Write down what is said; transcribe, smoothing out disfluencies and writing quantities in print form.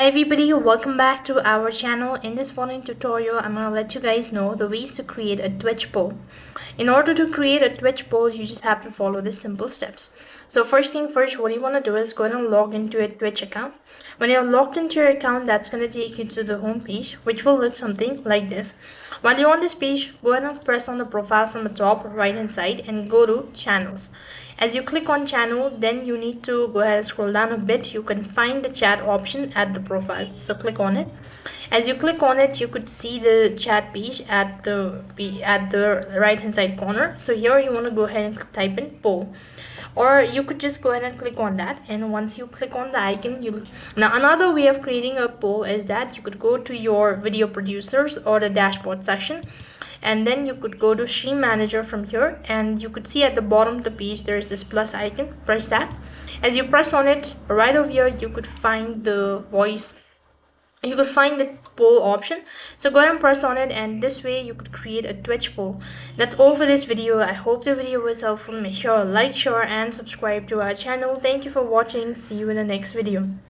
everybody, welcome back to our channel. In this following tutorial, I'm gonna let you guys know the ways to create a Twitch poll. In order to create a Twitch poll, you just have to follow the simple steps. So first thing first, what you want to do is go ahead and log into a Twitch account. When you're logged into your account, that's gonna take you to the home page, which will look something like this. While you're on this page, go ahead and press on the profile from the top right hand side and go to channels. As you click on channel, then you need to go ahead and scroll down a bit. You can find the chat option at the profile, so click on it. As you click on it, you could see the chat page at the right hand side corner. So here you want to go ahead and type in poll, or you could just go ahead and click on that. And once you click on the icon, now another way of creating a poll is that you could go to your video producers or the dashboard section, and then you could go to stream manager from here, and you could see at the bottom of the page there is this plus icon. Press that. As you press on it, right over here you could find the poll option, so go ahead and press on it, and this way you could create a Twitch poll. That's all for this video. I hope the video was helpful. Make sure to like, share and subscribe to our channel. Thank you for watching. See you in the next video.